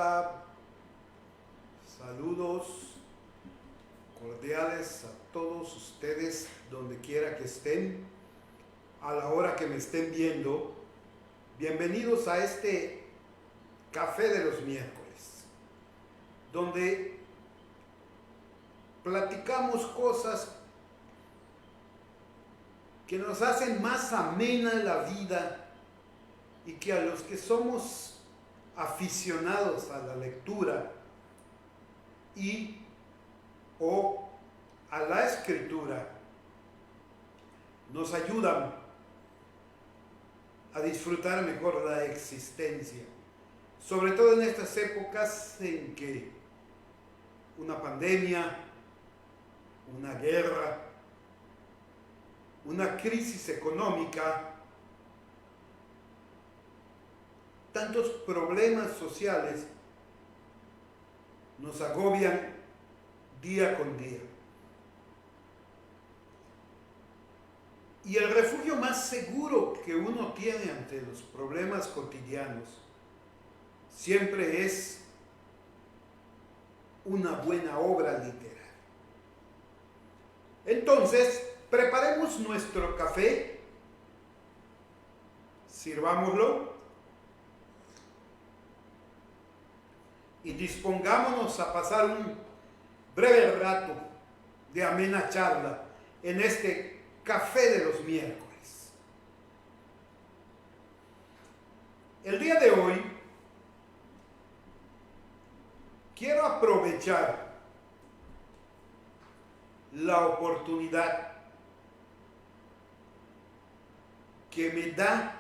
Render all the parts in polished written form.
Hola, saludos cordiales a todos ustedes, donde quiera que estén, a la hora que me estén viendo. Bienvenidos a este Café de los Miércoles, donde platicamos cosas que nos hacen más amena la vida y que a los que somos aficionados a la lectura y o a la escritura nos ayudan a disfrutar mejor la existencia, sobre todo en estas épocas en que una pandemia, una guerra, una crisis económica, tantos problemas sociales nos agobian día con día. Y el refugio más seguro que uno tiene ante los problemas cotidianos siempre es una buena obra literaria. Entonces, preparemos nuestro café, sirvámoslo y dispongámonos a pasar un breve rato de amena charla en este Café de los Miércoles. El día de hoy quiero aprovechar la oportunidad que me da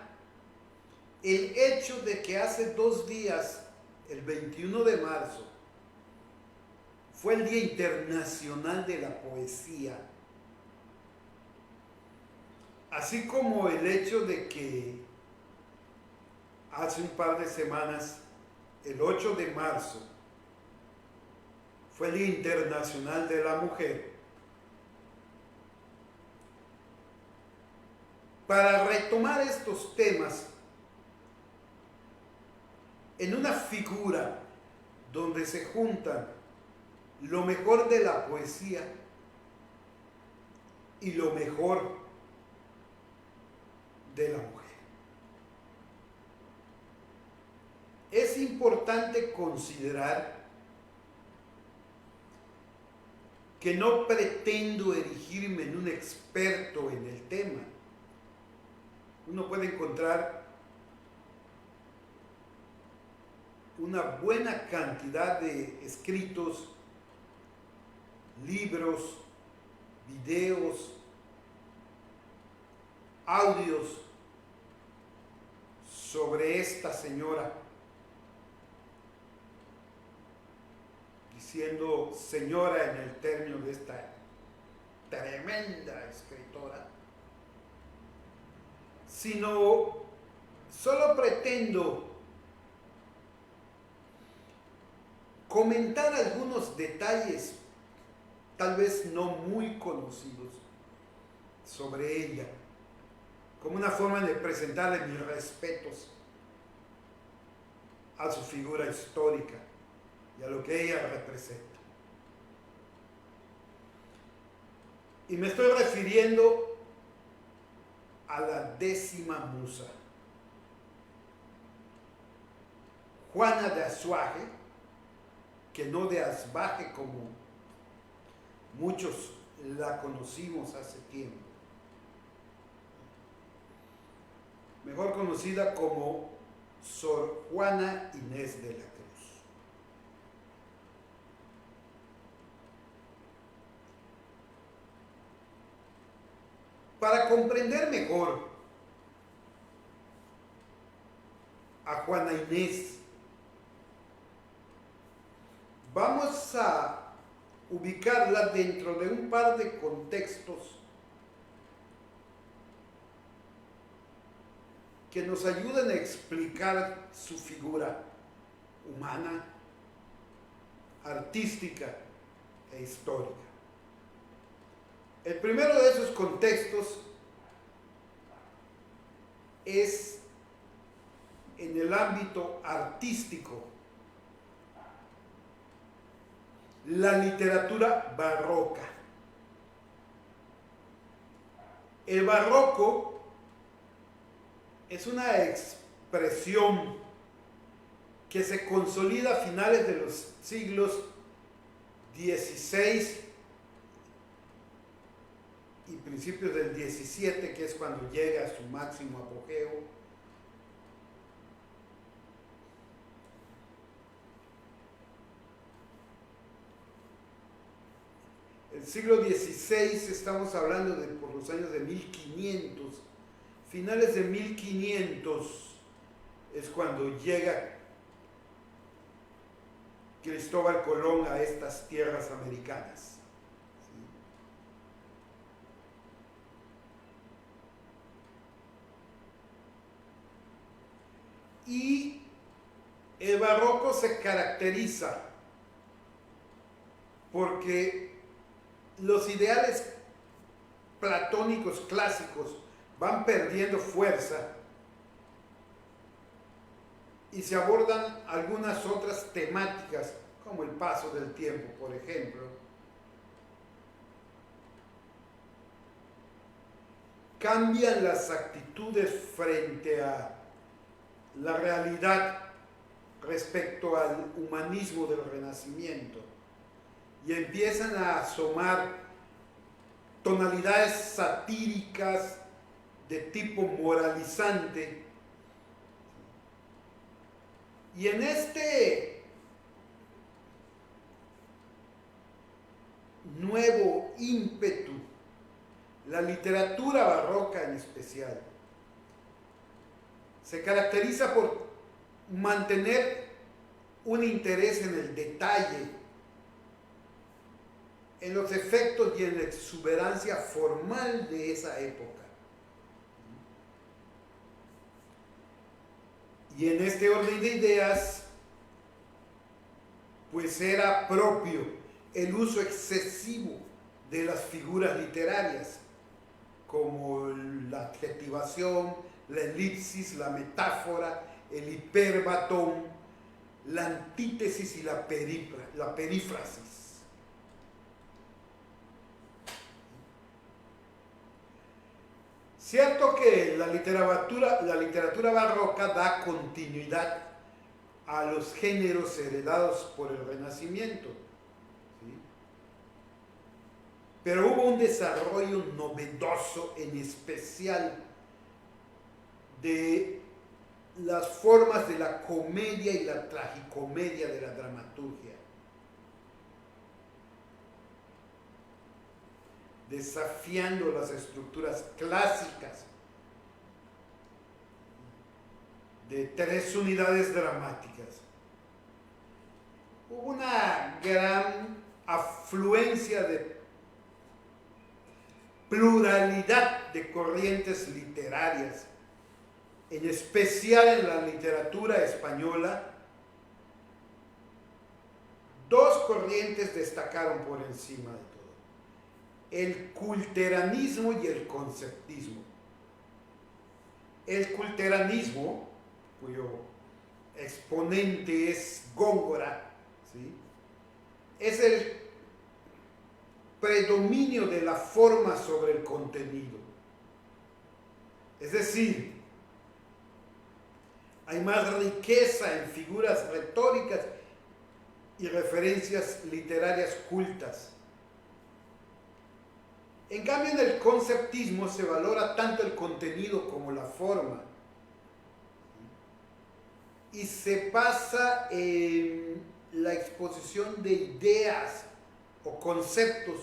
el hecho de que hace 2 días, el 21 de marzo, fue el Día Internacional de la Poesía. Así como el hecho de que hace un par de semanas, el 8 de marzo, fue el Día Internacional de la Mujer. Para retomar estos temas en una figura donde se juntan lo mejor de la poesía y lo mejor de la mujer. Es importante considerar que no pretendo erigirme en un experto en el tema. Uno puede encontrar una buena cantidad de escritos, libros, videos, audios sobre esta señora, diciendo señora en el término de esta tremenda escritora, sino solo pretendo comentar algunos detalles, tal vez no muy conocidos, sobre ella, como una forma de presentarle mis respetos a su figura histórica y a lo que ella representa. Y me estoy refiriendo a la 10ª musa, Juana de Azuaje, que no de Asbaje como muchos la conocimos hace tiempo, mejor conocida como Sor Juana Inés de la Cruz. Para comprender mejor a Juana Inés, vamos a ubicarla dentro de un par de contextos que nos ayuden a explicar su figura humana, artística e histórica. El primero de esos contextos es en el ámbito artístico la literatura barroca. El barroco es una expresión que se consolida a finales de los siglos XVI y principios del XVII, que es cuando llega a su máximo apogeo. El siglo XVI estamos hablando de por los años de 1500. Finales de 1500 es cuando llega Cristóbal Colón a estas tierras americanas. ¿Sí? Y el barroco se caracteriza porque los ideales platónicos clásicos van perdiendo fuerza y se abordan algunas otras temáticas, como el paso del tiempo, por ejemplo. Cambian las actitudes frente a la realidad respecto al humanismo del Renacimiento y empiezan a asomar tonalidades satíricas de tipo moralizante. Y en este nuevo ímpetu, la literatura barroca en especial, se caracteriza por mantener un interés en el detalle, en los efectos y en la exuberancia formal de esa época. Y en este orden de ideas, pues era propio el uso excesivo de las figuras literarias, como la adjetivación, la elipsis, la metáfora, el hiperbatón, la antítesis y la perífrasis. Cierto que la literatura barroca da continuidad a los géneros heredados por el Renacimiento, ¿sí? Pero hubo un desarrollo novedoso, en especial de las formas de la comedia y la tragicomedia de la dramaturgia, desafiando las estructuras clásicas de 3 unidades dramáticas. Hubo una gran afluencia de pluralidad de corrientes literarias, en especial en la literatura española. 2 corrientes destacaron por encima de todo: el culteranismo y el conceptismo. El culteranismo, cuyo exponente es Góngora, ¿sí?, es el predominio de la forma sobre el contenido. Es decir, hay más riqueza en figuras retóricas y referencias literarias cultas. En cambio, en el conceptismo se valora tanto el contenido como la forma, y se basa en la exposición de ideas o conceptos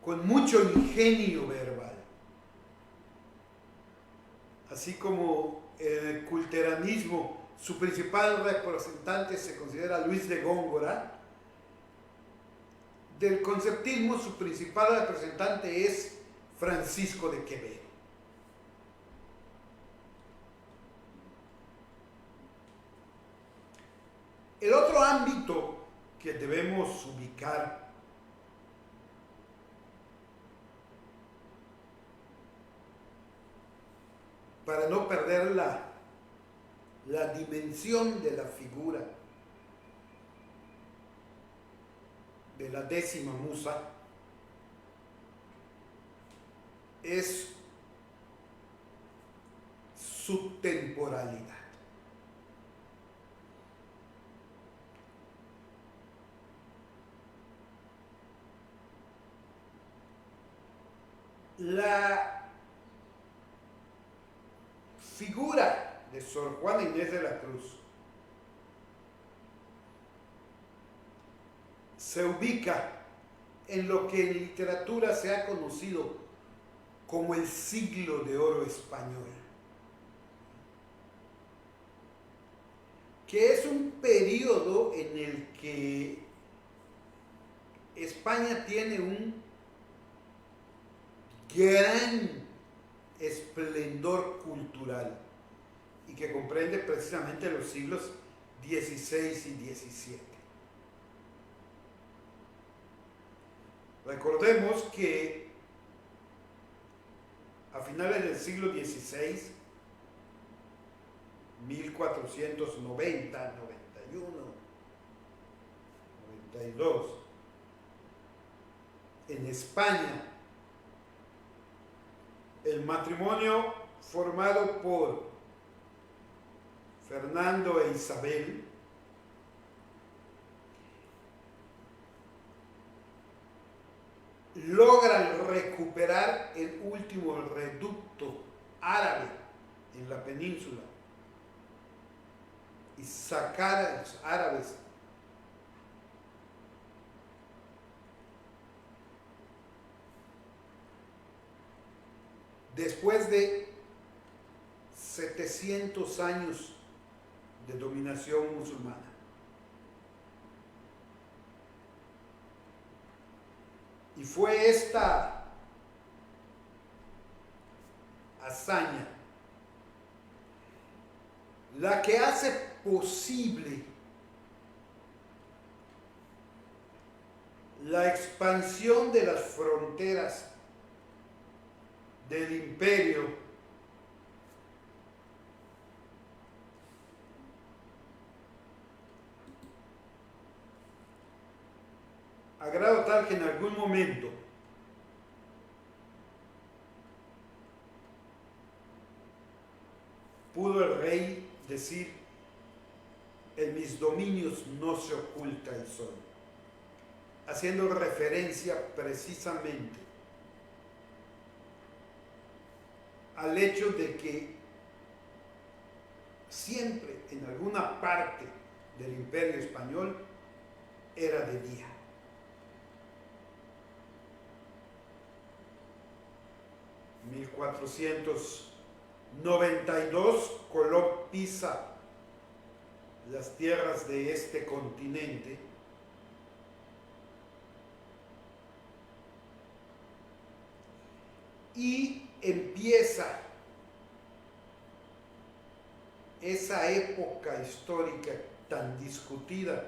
con mucho ingenio verbal. Así como el culteranismo, su principal representante se considera Luis de Góngora, del conceptismo su principal representante es Francisco de Quevedo. El otro ámbito que debemos ubicar para no perder la dimensión de la figura de la 10ª musa es su temporalidad. La figura de Sor Juana Inés de la Cruz se ubica en lo que en literatura se ha conocido como el siglo de oro español, que es un periodo en el que España tiene un gran esplendor cultural y que comprende precisamente los siglos XVI y XVII. Recordemos que a finales del siglo XVI, 1490, 91, 92, en España, el matrimonio formado por Fernando e Isabel logran recuperar el último reducto árabe en la península y sacar a los árabes después de 700 años de dominación musulmana. Y fue esta hazaña la que hace posible la expansión de las fronteras del imperio a grado tal que en algún momento pudo el rey decir: en mis dominios no se oculta el sol, haciendo referencia precisamente al hecho de que siempre en alguna parte del imperio español era de día. En 1492 Colón pisa las tierras de este continente y empieza esa época histórica tan discutida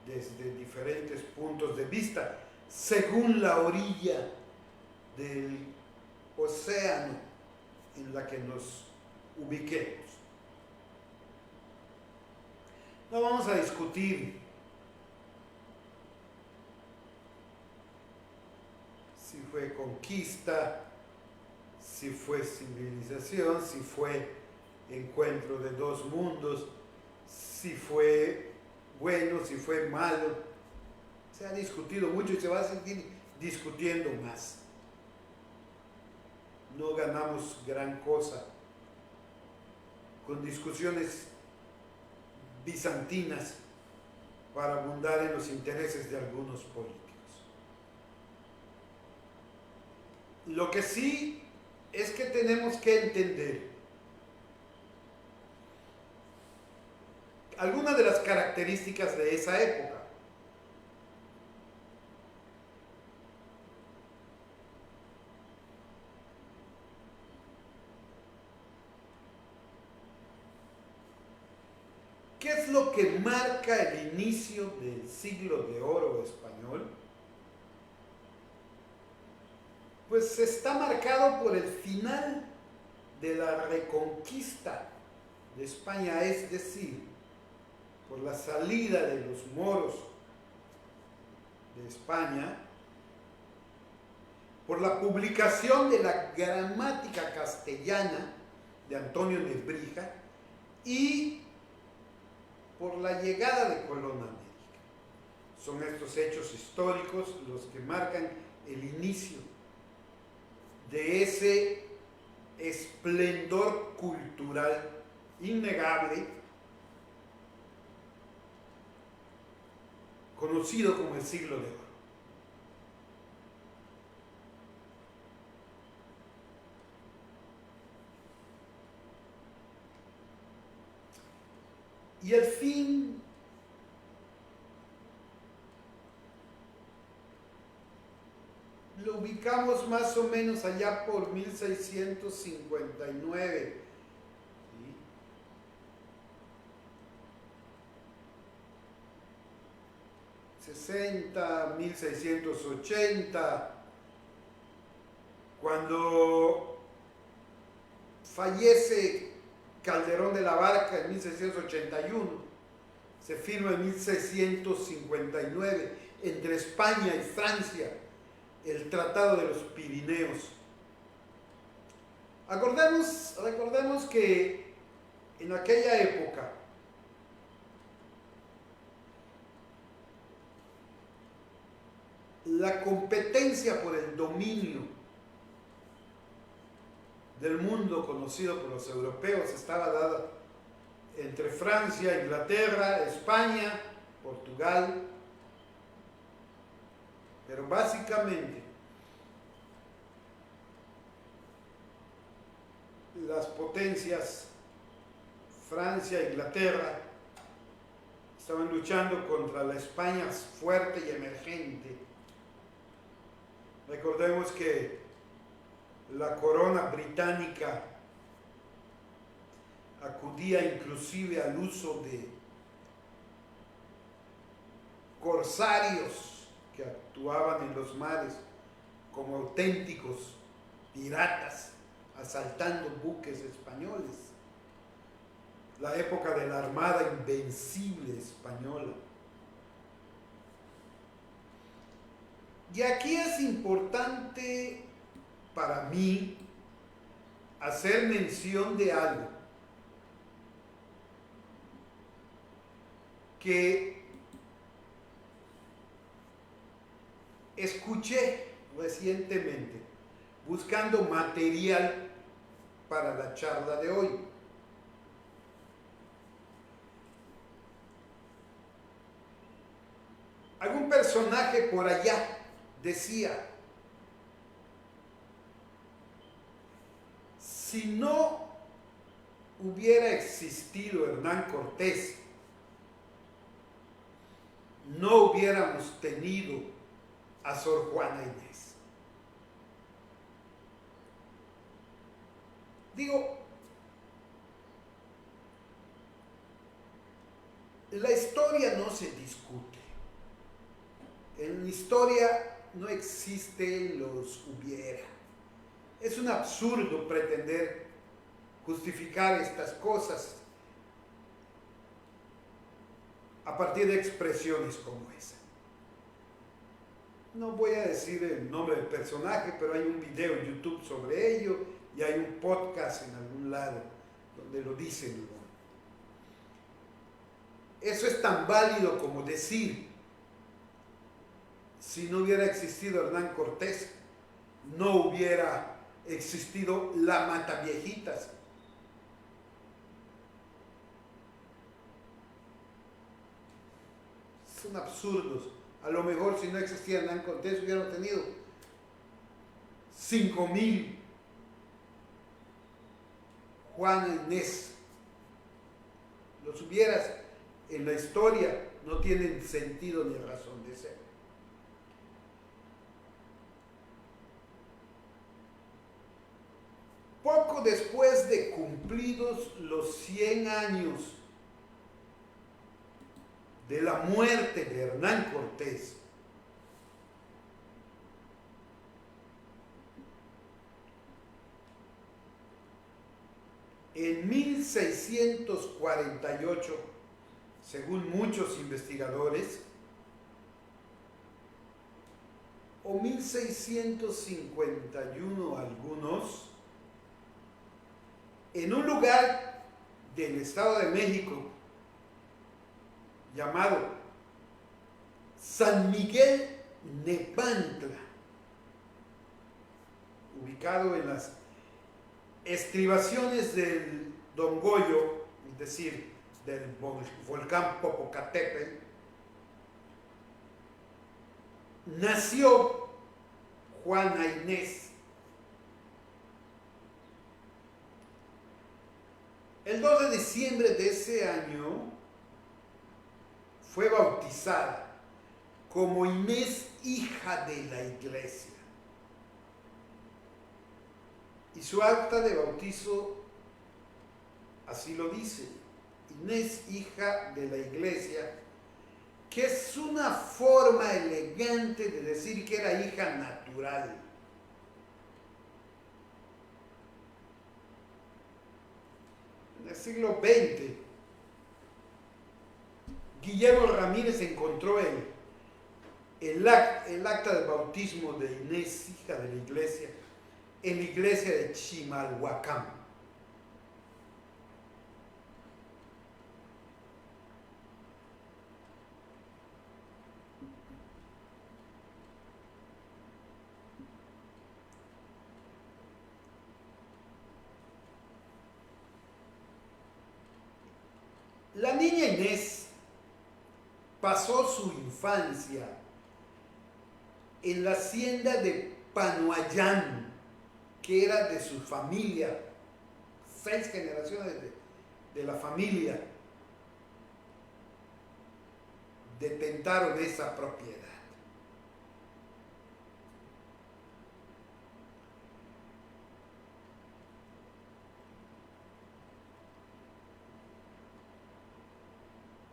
desde diferentes puntos de vista, según la orilla del océano en la que nos ubiquemos. No vamos a discutir si fue conquista, si fue civilización, si fue encuentro de dos mundos, si fue bueno, si fue malo. Se ha discutido mucho y se va a seguir discutiendo más. No ganamos gran cosa con discusiones bizantinas para abundar en los intereses de algunos políticos. Lo que sí es que tenemos que entender algunas de las características de esa época. ¿Qué es lo que marca el inicio del siglo de oro español? Pues está marcado por el final de la reconquista de España, es decir, por la salida de los moros de España, por la publicación de la gramática castellana de Antonio Nebrija y por la llegada de Colón a América. Son estos hechos históricos los que marcan el inicio de ese esplendor cultural innegable conocido como el Siglo de Oro. Y el fin lo ubicamos más o menos allá por 1659. ¿Sí? 60, 1680, cuando fallece Calderón de la Barca en 1681, se firma en 1659 entre España y Francia el Tratado de los Pirineos. Recordemos que en aquella época la competencia por el dominio del mundo conocido por los europeos estaba dada entre Francia, Inglaterra, España, Portugal, pero básicamente las potencias Francia e Inglaterra estaban luchando contra la España fuerte y emergente. Recordemos que la corona británica acudía inclusive al uso de corsarios que actuaban en los mares como auténticos piratas, asaltando buques españoles. La época de la Armada Invencible española. Y aquí es importante para mí hacer mención de algo que escuché recientemente buscando material para la charla de hoy. Algún personaje por allá decía: si no hubiera existido Hernán Cortés, no hubiéramos tenido a Sor Juana Inés. Digo, la historia no se discute. En la historia no existen los hubiera. Es un absurdo pretender justificar estas cosas a partir de expresiones como esa. No voy a decir el nombre del personaje, pero hay un video en YouTube sobre ello y hay un podcast en algún lado donde lo dicen. Eso es tan válido como decir: si no hubiera existido Hernán Cortés, no hubiera existido la Mataviejitas. Son absurdos. A lo mejor si no existía Hernán Cortés hubieran tenido 5,000 Juana Inés. Los hubieras en la historia no tienen sentido ni razón de ser. Poco después de cumplidos los 100 años de la muerte de Hernán Cortés, en 1648, según muchos investigadores, o 1651 algunos, en un lugar del Estado de México llamado San Miguel Nepantla, ubicado en las estribaciones del Don Goyo, es decir, del volcán Popocatépetl, nació Juana Inés. El 2 de diciembre de ese año fue bautizada como Inés, hija de la iglesia. Y su acta de bautizo así lo dice: Inés, hija de la iglesia, que es una forma elegante de decir que era hija natural. En el siglo XX, Guillermo Ramírez encontró el acta de bautismo de Inés, hija de la iglesia, en la iglesia de Chimalhuacán. La niña Inés pasó su infancia en la hacienda de Panoayán, que era de su familia, 6 generaciones de la familia detentaron esa propiedad.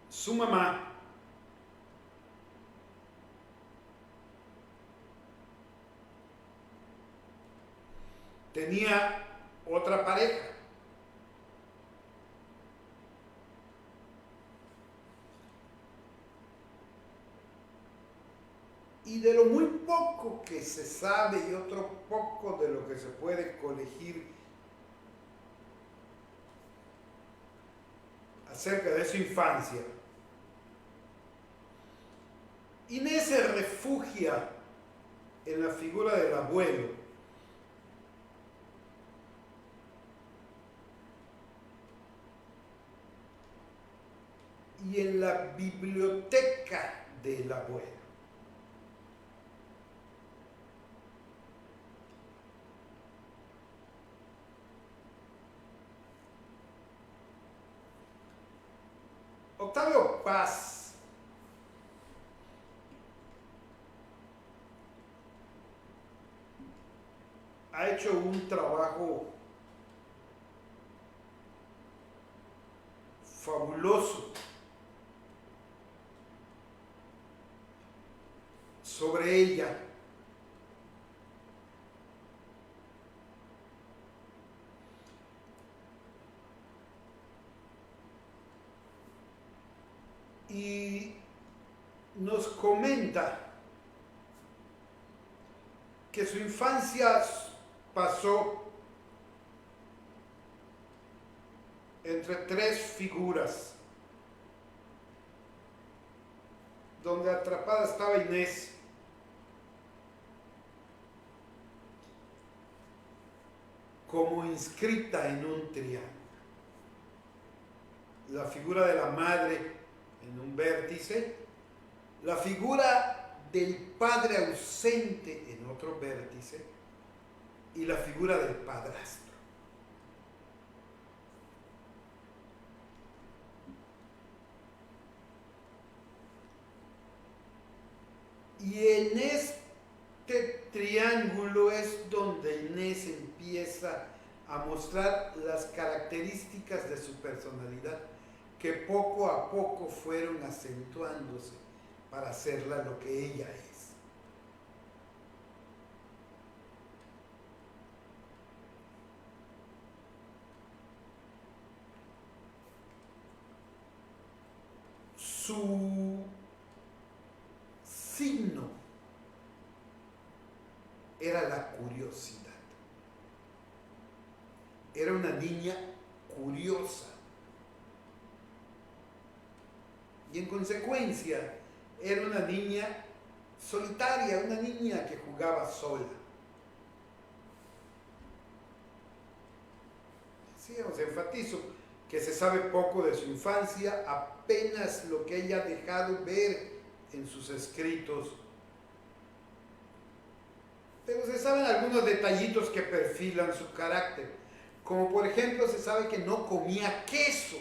Su mamá tenía otra pareja. Y de lo muy poco que se sabe y otro poco de lo que se puede colegir acerca de su infancia, Inés se refugia en la figura del abuelo, y en la biblioteca del abuelo. Octavio Paz ha hecho un trabajo fabuloso sobre ella. Y nos comenta que su infancia pasó entre 3 figuras, donde atrapada estaba Inés, como inscrita en un triángulo. La figura de la madre en un vértice, la figura del padre ausente en otro vértice y la figura del padrastro. Y en este triángulo es donde Inés empieza a mostrar las características de su personalidad, que poco a poco fueron acentuándose para hacerla lo que ella es. Su signo curiosidad. Era una niña curiosa. Y en consecuencia, era una niña solitaria, una niña que jugaba sola. Sí, os enfatizo que se sabe poco de su infancia, apenas lo que ella ha dejado ver en sus escritos. Pero se saben algunos detallitos que perfilan su carácter. Como por ejemplo, se sabe que no comía queso,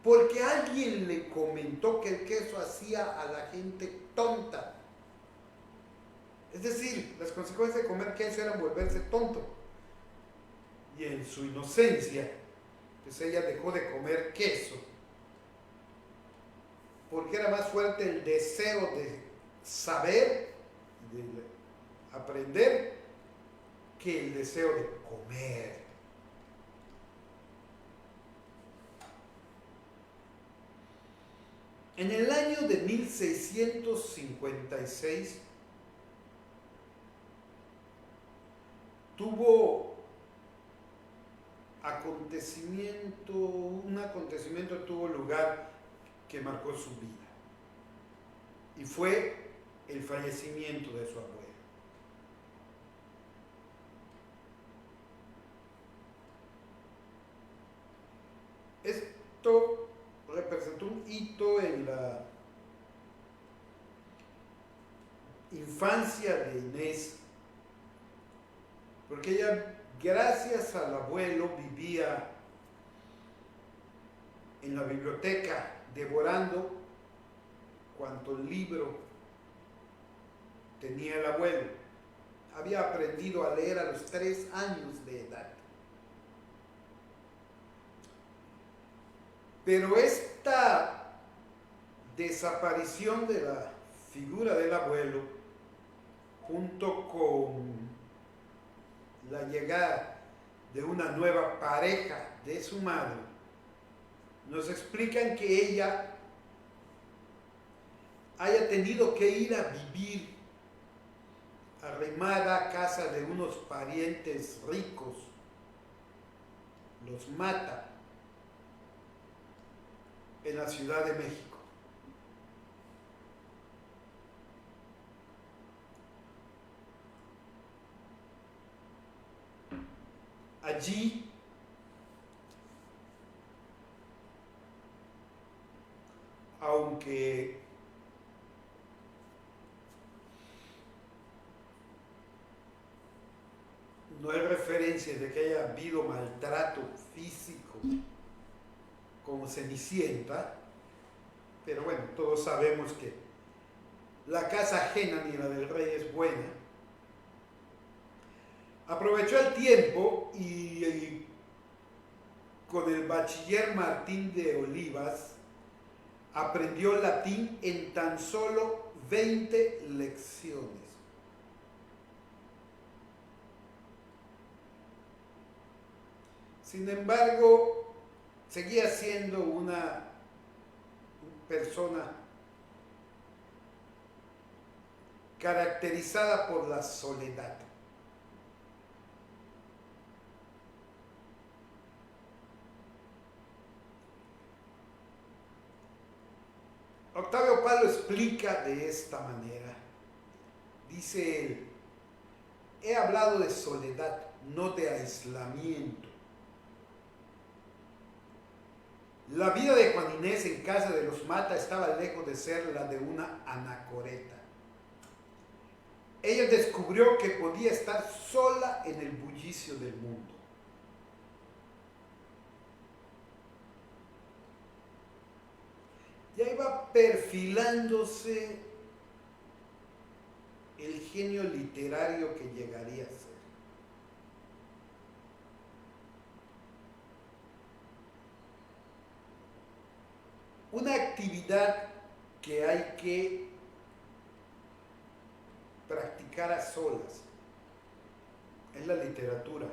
porque alguien le comentó que el queso hacía a la gente tonta. Es decir, las consecuencias de comer queso eran volverse tonto. Y en su inocencia, pues ella dejó de comer queso, porque era más fuerte el deseo de saber, de aprender, que el deseo de comer. En el año de 1656 tuvo un acontecimiento tuvo lugar que marcó su vida, y fue el fallecimiento de su abuelo. Esto representó un hito en la infancia de Inés, porque ella, gracias al abuelo, vivía en la biblioteca devorando cuanto libro tenía el abuelo. Había aprendido a leer a los 3 años de edad. Pero esta desaparición de la figura del abuelo, junto con la llegada de una nueva pareja de su madre, nos explican que ella haya tenido que ir a vivir arrimada a casa de unos parientes ricos, los Mata, en la Ciudad de México. Allí aunque no hay referencia de que haya habido maltrato físico como Cenicienta, pero bueno, todos sabemos que la casa ajena ni la del rey es buena. Aprovechó el tiempo y con el bachiller Martín de Olivas aprendió latín en tan solo 20 lecciones. Sin embargo, seguía siendo una persona caracterizada por la soledad. Octavio Paz lo explica de esta manera. Dice él: he hablado de soledad, no de aislamiento. La vida de Juana Inés en casa de los Mata estaba lejos de ser la de una anacoreta. Ella descubrió que podía estar sola en el bullicio del mundo. Ya iba perfilándose el genio literario que llegaría a ser. Una actividad que hay que practicar a solas es la literatura.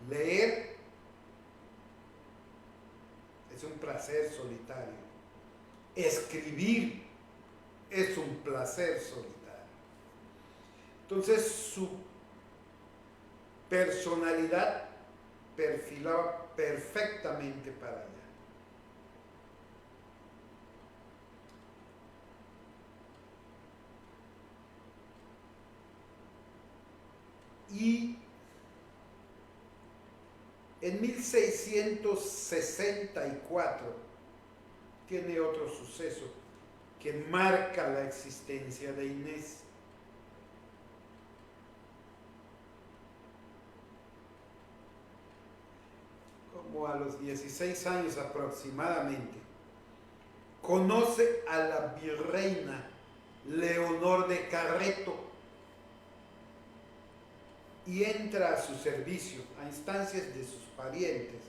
Leer es un placer solitario. Escribir es un placer solitario. Entonces su personalidad perfilaba perfectamente para allá. Y en 1664 tiene otro suceso que marca la existencia de Inés. Como a los 16 años aproximadamente, conoce a la virreina Leonor de Carreto y entra a su servicio a instancias de sus parientes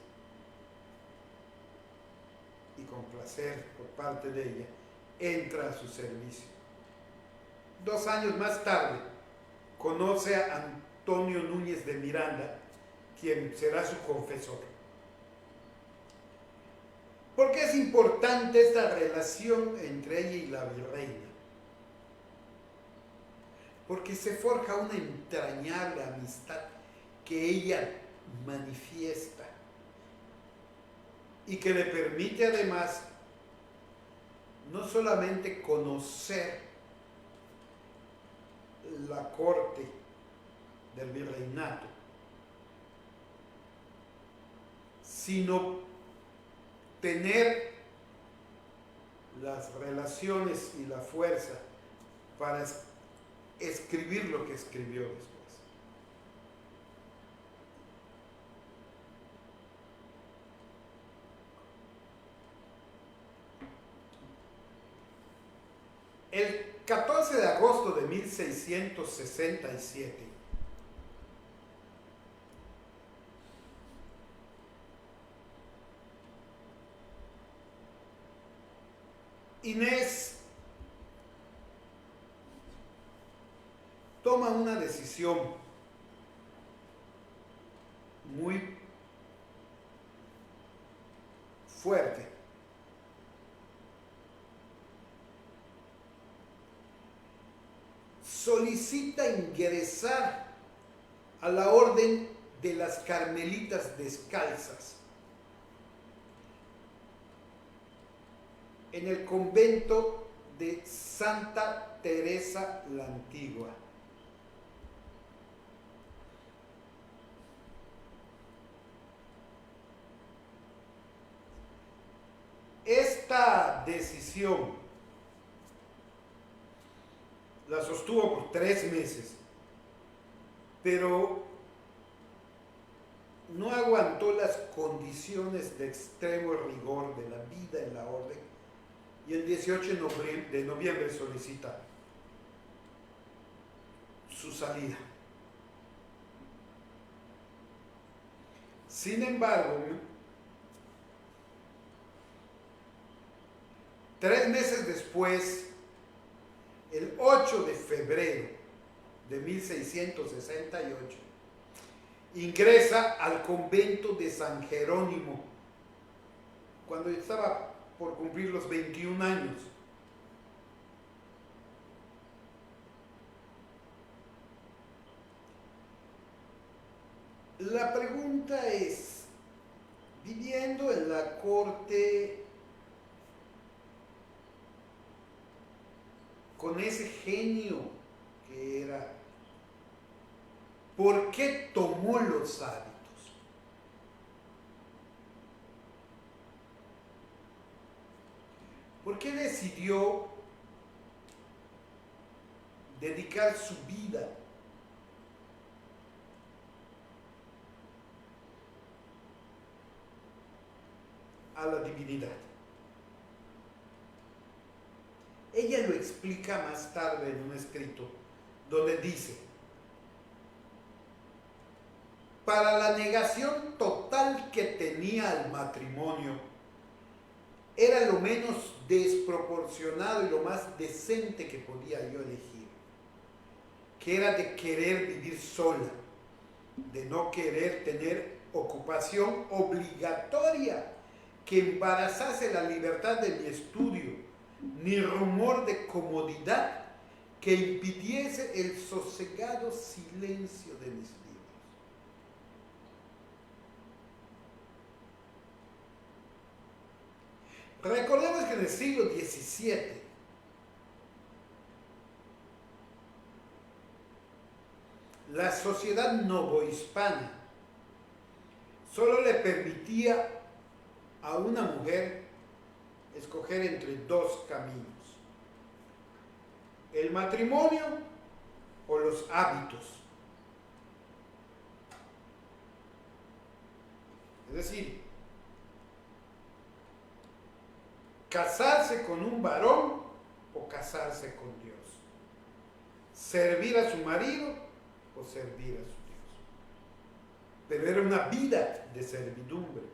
y con placer por parte de ella, entra a su servicio. 2 años más tarde, conoce a Antonio Núñez de Miranda, quien será su confesor. ¿Por qué es importante esta relación entre ella y la virreina? Porque se forja una entrañable amistad que ella manifiesta y que le permite además no solamente conocer la corte del virreinato, sino tener las relaciones y la fuerza para escribir lo que escribió después. El 14 de agosto de 1667, Inés toma una decisión muy fuerte. Solicita ingresar a la orden de las Carmelitas Descalzas en el convento de Santa Teresa la Antigua. Esta decisión la sostuvo por 3 meses, pero no aguantó las condiciones de extremo rigor de la vida en la orden y el 18 de noviembre solicita su salida. Sin embargo, 3 meses después, el 8 de febrero de 1668, ingresa al convento de San Jerónimo, cuando estaba por cumplir los 21 años. La pregunta es, viviendo en la corte con ese genio que era, ¿por qué tomó los hábitos? ¿Por qué decidió dedicar su vida a la divinidad? Ella lo explica más tarde en un escrito donde dice: para la negación total que tenía al matrimonio, era lo menos desproporcionado y lo más decente que podía yo elegir, que era de querer vivir sola, de no querer tener ocupación obligatoria que embarazase la libertad de mi estudio, ni rumor de comodidad que impidiese el sosegado silencio de mis libros. Recordemos que en el siglo XVII la sociedad novohispana solo le permitía a una mujer escoger entre dos caminos: el matrimonio o los hábitos. Es decir, casarse con un varón o casarse con Dios, servir a su marido o servir a su Dios. Pero era una vida de servidumbre,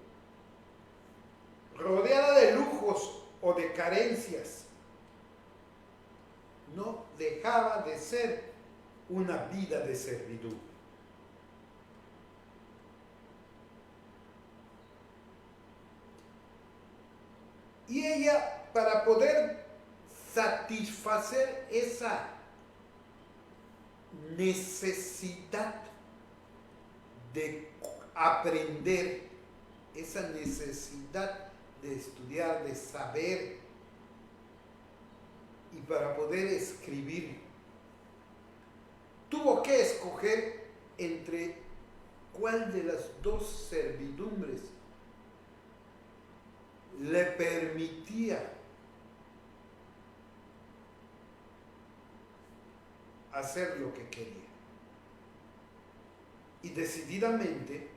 rodeada de lujos o de carencias. No dejaba de ser una vida de servidumbre. Y ella, para poder satisfacer esa necesidad de aprender, esa necesidad de estudiar, de saber, y para poder escribir, tuvo que escoger entre cuál de las dos servidumbres le permitía hacer lo que quería. Y decididamente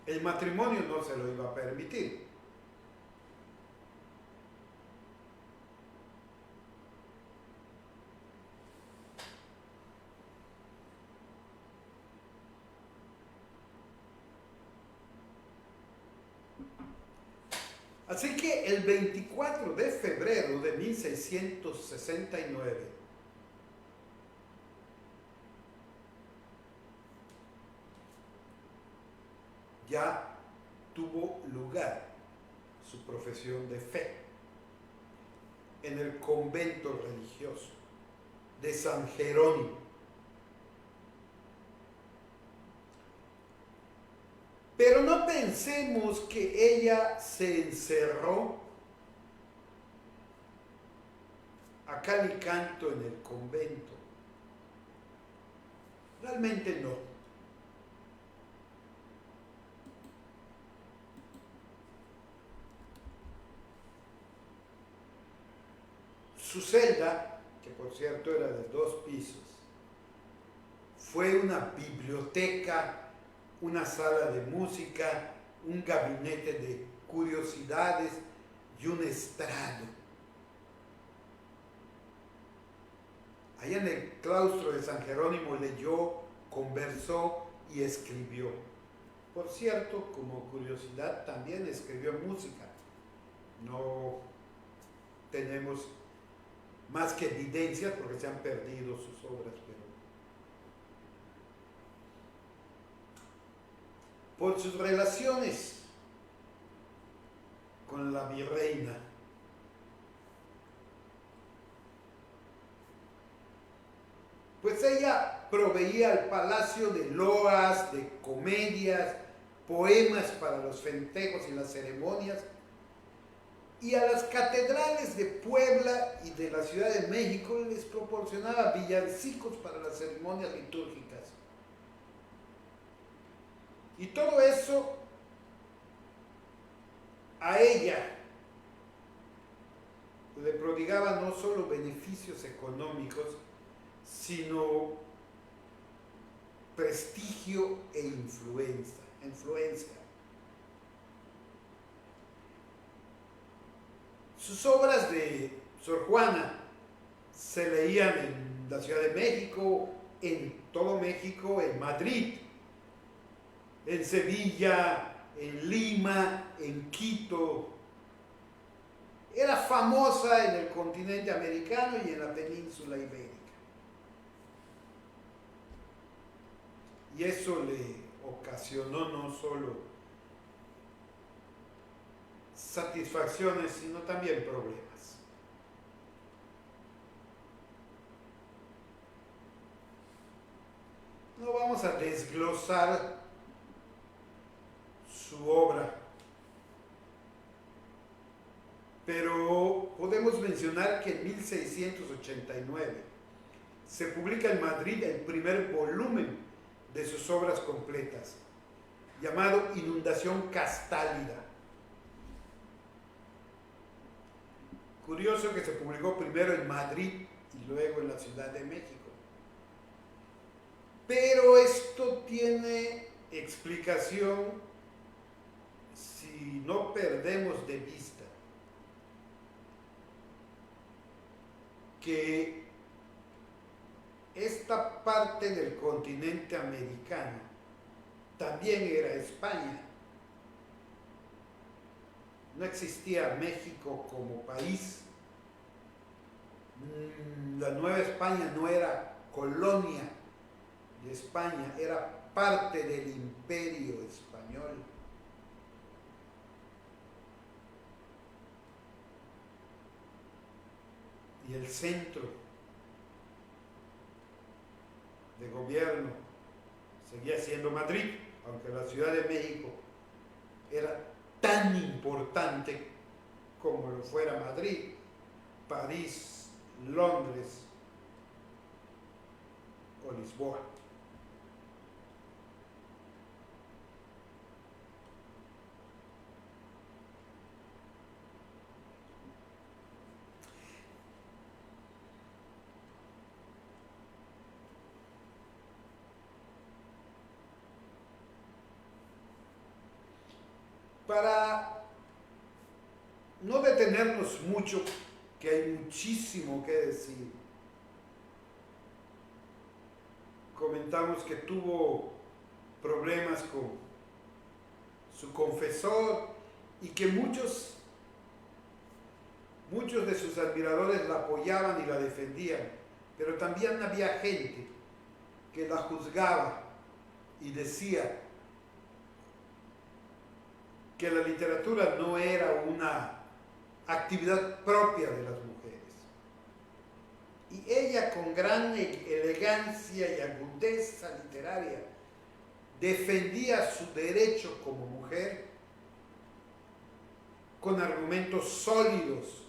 el matrimonio no se lo iba a permitir. Así que el 24 de febrero de 1669, ya tuvo lugar su profesión de fe en el convento religioso de San Jerónimo. Pero no pensemos que ella se encerró a cal y canto en el convento. Realmente no. Su celda, que por cierto era de 2 pisos, fue una biblioteca, una sala de música, un gabinete de curiosidades y un estrado. Allá en el claustro de San Jerónimo leyó, conversó y escribió. Por cierto, como curiosidad, también escribió música. No tenemos más que evidencias porque se han perdido sus obras, pero por sus relaciones con la virreina, pues ella proveía al palacio de loas, de comedias, poemas para los festejos y las ceremonias, y a las catedrales de Puebla y de la Ciudad de México les proporcionaba villancicos para las ceremonias litúrgicas. Y todo eso a ella le prodigaba no solo beneficios económicos, sino prestigio e influencia. Sus obras de Sor Juana se leían en la Ciudad de México, en todo México, en Madrid, en Sevilla, en Lima, en Quito. Era famosa en el continente americano y en la península ibérica. Y eso le ocasionó no solo satisfacciones, sino también problemas. No vamos a desglosar su obra, pero podemos mencionar que en 1689 se publica en Madrid el primer volumen de sus obras completas, llamado Inundación Castálida. Curioso que se publicó primero en Madrid y luego en la Ciudad de México. Pero esto tiene explicación si no perdemos de vista que esta parte del continente americano también era España. No existía México como país. La Nueva España no era colonia de España, era parte del imperio español. Y el centro de gobierno seguía siendo Madrid, aunque la Ciudad de México era tan importante como lo fuera Madrid, París, Londres o Lisboa. Para no detenernos mucho, que hay muchísimo que decir, comentamos que tuvo problemas con su confesor y que muchos de sus admiradores la apoyaban y la defendían, pero también había gente que la juzgaba y decía que la literatura no era una actividad propia de las mujeres. Y ella, con gran elegancia y agudeza literaria, defendía su derecho como mujer con argumentos sólidos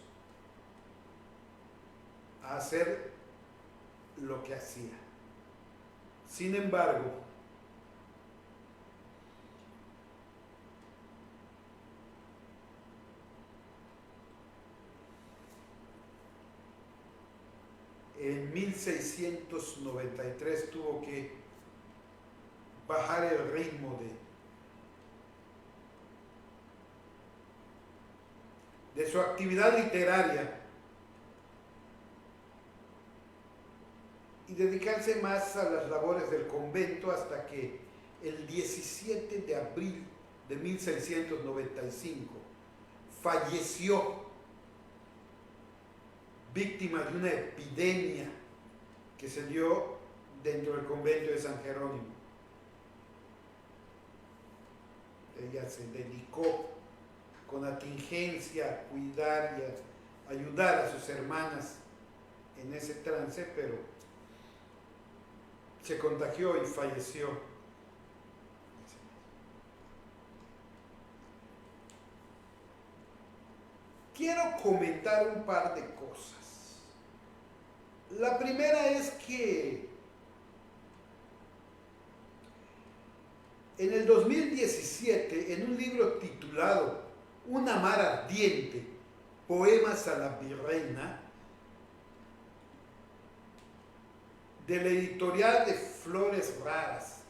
a hacer lo que hacía. Sin embargo, en 1693 tuvo que bajar el ritmo de su actividad literaria y dedicarse más a las labores del convento hasta que el 17 de abril de 1695 falleció víctima de una epidemia que se dio dentro del convento de San Jerónimo. Ella se dedicó con atingencia a cuidar y a ayudar a sus hermanas en ese trance, pero se contagió y falleció. Quiero comentar un par de cosas. La primera es que en el 2017, en un libro titulado Una mar ardiente, poemas a la virreina, de la editorial de Flores Raras,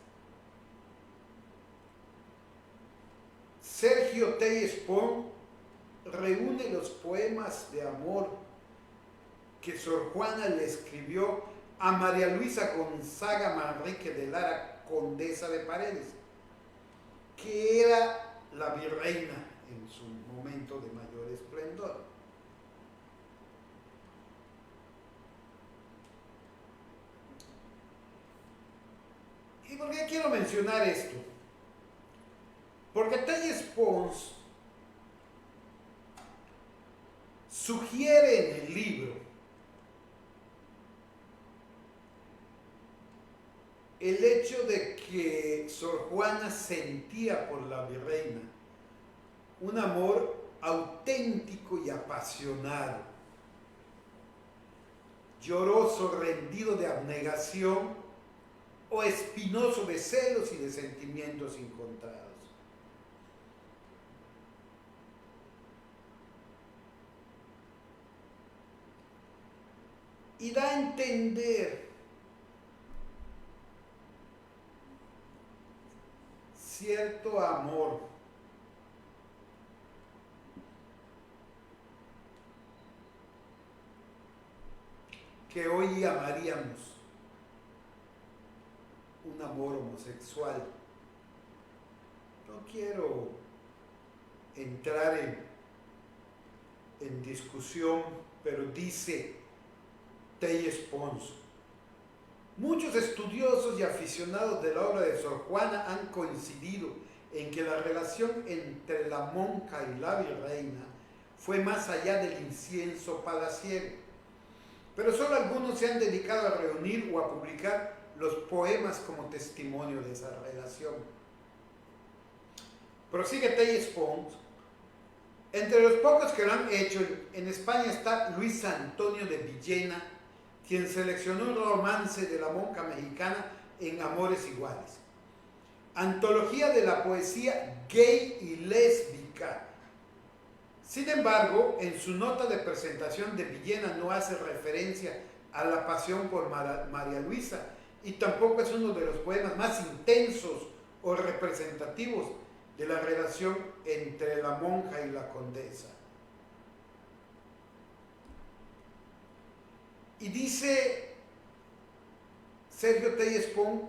Sergio Telles Pons reúne los poemas de amor que Sor Juana le escribió a María Luisa Gonzaga Manrique de Lara, condesa de Paredes, que era la virreina en su momento de mayor esplendor. ¿Y por qué quiero mencionar esto? Porque Telles Pons sugiere en el libro el hecho de que Sor Juana sentía por la virreina un amor auténtico y apasionado, lloroso, rendido de abnegación o espinoso de celos y de sentimientos encontrados. Y da a entender cierto amor que hoy llamaríamos un amor homosexual. No quiero entrar en discusión, pero dice Telles Pons: muchos estudiosos y aficionados de la obra de Sor Juana han coincidido en que la relación entre la monja y la virreina fue más allá del incienso palaciego, pero solo algunos se han dedicado a reunir o a publicar los poemas como testimonio de esa relación. Prosigue Telles Pons: entre los pocos que lo han hecho, en España está Luis Antonio de Villena, quien seleccionó un romance de la monja mexicana en Amores Iguales, antología de la poesía gay y lésbica. Sin embargo, en su nota de presentación, de Villena no hace referencia a la pasión por María Luisa, y tampoco es uno de los poemas más intensos o representativos de la relación entre la monja y la condesa. Y dice Sergio Telles Pons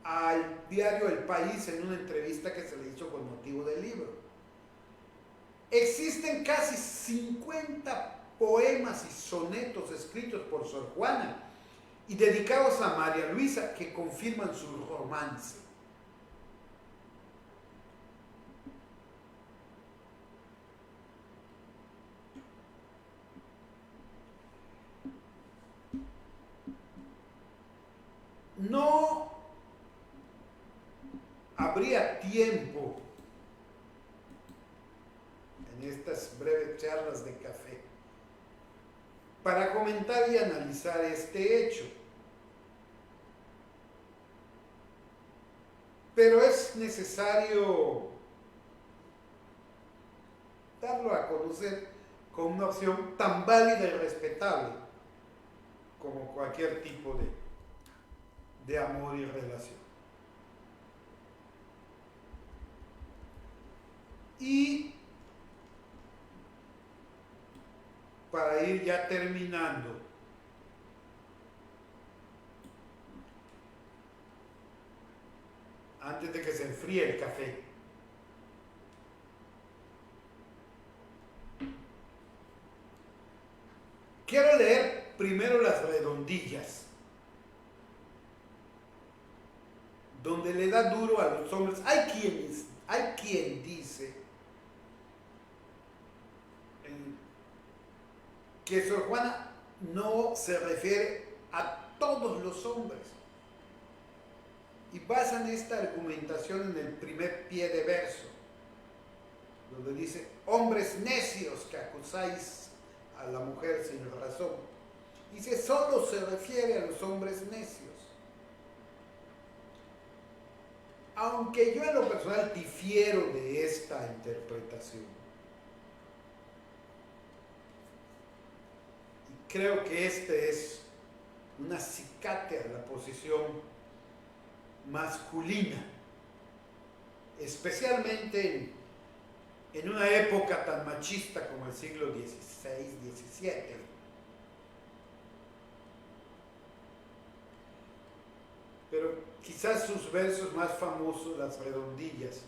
al diario El País en una entrevista que se le hizo con motivo del libro: existen casi 50 poemas y sonetos escritos por Sor Juana y dedicados a María Luisa que confirman su romance. No habría tiempo en estas breves charlas de café para comentar y analizar este hecho, pero es necesario darlo a conocer con una opción tan válida y respetable como cualquier tipo de amor y relación. Y para ir ya terminando, antes de que se enfríe el café, quiero leer primero las redondillas, donde le da duro a los hombres. Hay quien dice que Sor Juana no se refiere a todos los hombres, y basan esta argumentación en el primer pie de verso, donde dice: hombres necios que acusáis a la mujer sin razón. Dice, solo se refiere a los hombres necios. Aunque yo en lo personal difiero de esta interpretación, y creo que este es un acicate a la posición masculina, especialmente en una época tan machista como el siglo XVI, XVII. Pero quizás sus versos más famosos, las redondillas,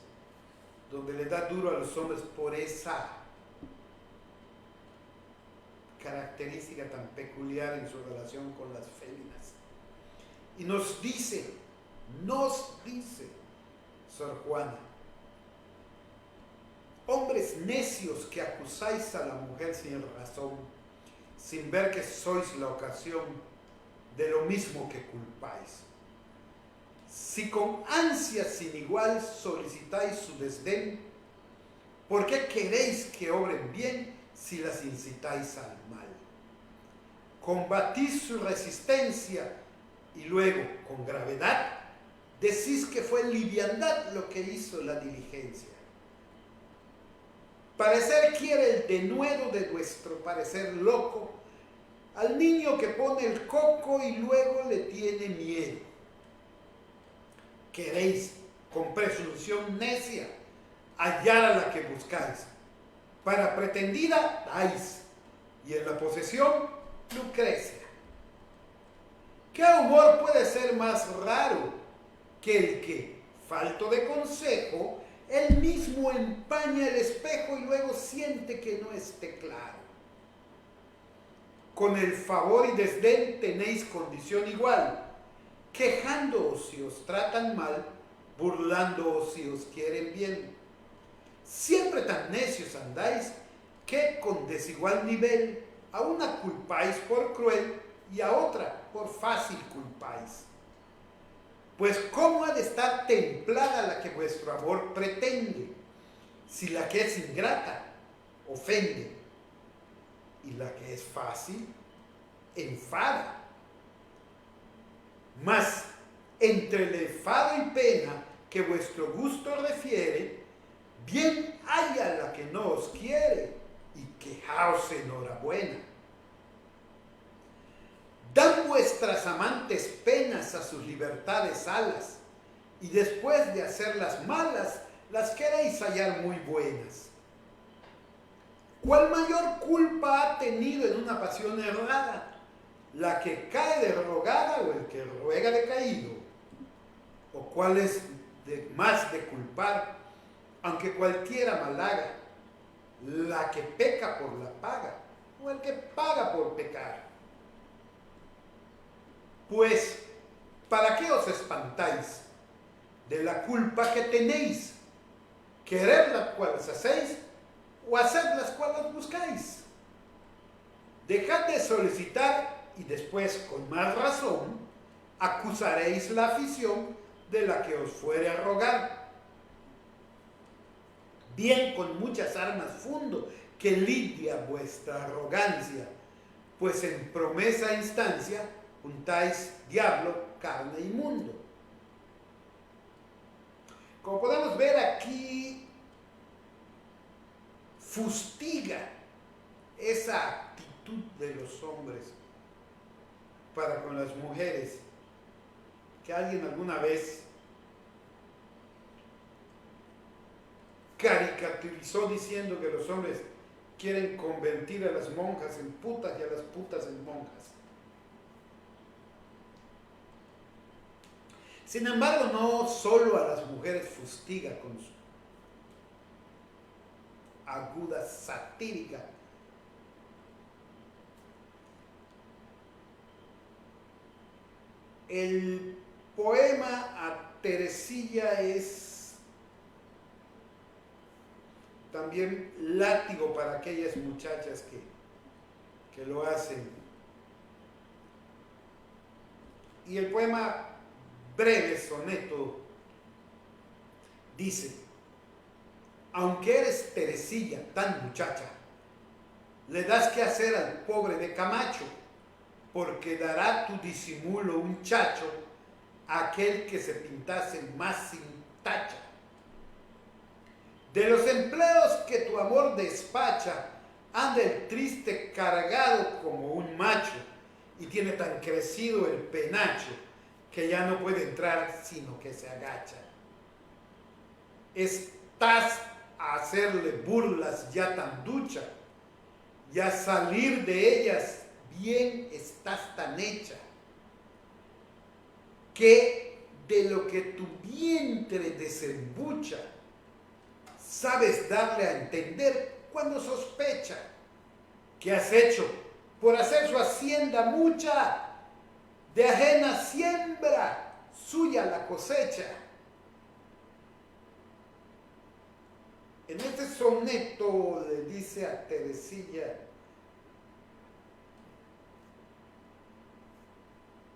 donde le da duro a los hombres por esa característica tan peculiar en su relación con las féminas. Y nos dice Sor Juana: hombres necios que acusáis a la mujer sin razón, sin ver que sois la ocasión de lo mismo que culpáis. Si con ansias sin igual solicitáis su desdén, ¿por qué queréis que obren bien si las incitáis al mal? Combatís su resistencia y luego, con gravedad, decís que fue liviandad lo que hizo la diligencia. Parecer quiere el denuedo de vuestro parecer loco al niño que pone el coco y luego le tiene miedo. Queréis, con presunción necia, hallar a la que buscáis. Para pretendida dais, y en la posesión, Lucrecia. ¿Qué humor puede ser más raro que el que, falto de consejo, él mismo empaña el espejo y luego siente que no esté claro? Con el favor y desdén tenéis condición igual, quejándoos si os tratan mal, burlándoos si os quieren bien. Siempre tan necios andáis que con desigual nivel a una culpáis por cruel y a otra por fácil culpáis. Pues ¿cómo ha de estar templada la que vuestro amor pretende, si la que es ingrata ofende y la que es fácil enfada? Mas entre el enfado y pena que vuestro gusto refiere, bien haya la que no os quiere y quejaos enhorabuena. Dan vuestras amantes penas a sus libertades alas, y después de hacerlas malas, las queréis hallar muy buenas. ¿Cuál mayor culpa ha tenido en una pasión errada? ¿La que cae de rogada o el que ruega de caído? ¿O cuál es más de culpar, aunque cualquiera mal haga? ¿La que peca por la paga o el que paga por pecar? Pues, ¿para qué os espantáis de la culpa que tenéis? ¿Querer las cuales hacéis o hacer las cuales buscáis? Dejad de solicitar y después, con más razón, acusaréis la afición de la que os fuere a rogar. Bien con muchas armas fundo que lidia vuestra arrogancia, pues en promesa e instancia juntáis diablo, carne y mundo. Como podemos ver aquí, fustiga esa actitud de los hombres para con las mujeres, que alguien alguna vez caricaturizó diciendo que los hombres quieren convertir a las monjas en putas y a las putas en monjas. Sin embargo, no solo a las mujeres fustiga con su aguda satírica. El poema a Teresilla es también látigo para aquellas muchachas que lo hacen. Y el poema breve soneto dice: aunque eres Teresilla tan muchacha, le das que hacer al pobre de Camacho, porque dará tu disimulo un chacho a aquel que se pintase más sin tacha. De los empleos que tu amor despacha, anda el triste cargado como un macho, y tiene tan crecido el penacho que ya no puede entrar sino que se agacha. Estás a hacerle burlas ya tan ducha, y a salir de ellas bien estás tan hecha, que de lo que tu vientre desembucha, sabes darle a entender cuando sospecha que has hecho por hacer su hacienda mucha, de ajena siembra, suya la cosecha. En este soneto le dice a Teresilla,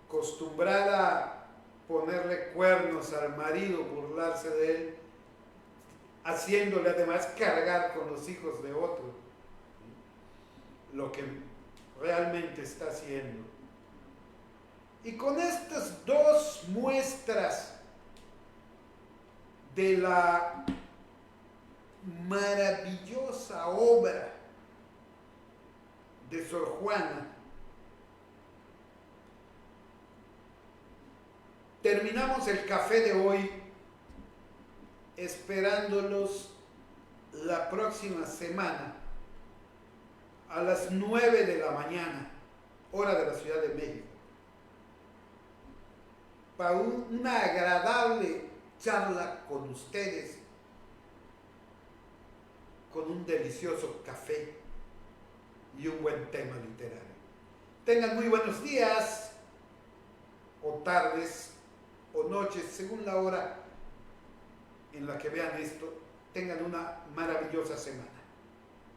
acostumbrada ponerle cuernos al marido, burlarse de él, haciéndole además cargar con los hijos de otro, lo que realmente está haciendo. Y con estas dos muestras de la maravillosa obra de Sor Juana, terminamos el café de hoy, esperándolos la próxima semana a las 9 de la mañana, hora de la Ciudad de México, para una agradable charla con ustedes, con un delicioso café y un buen tema literario. Tengan muy buenos días, o tardes, o noches, según la hora en la que vean esto. Tengan una maravillosa semana.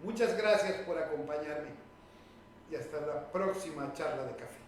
Muchas gracias por acompañarme y hasta la próxima charla de café.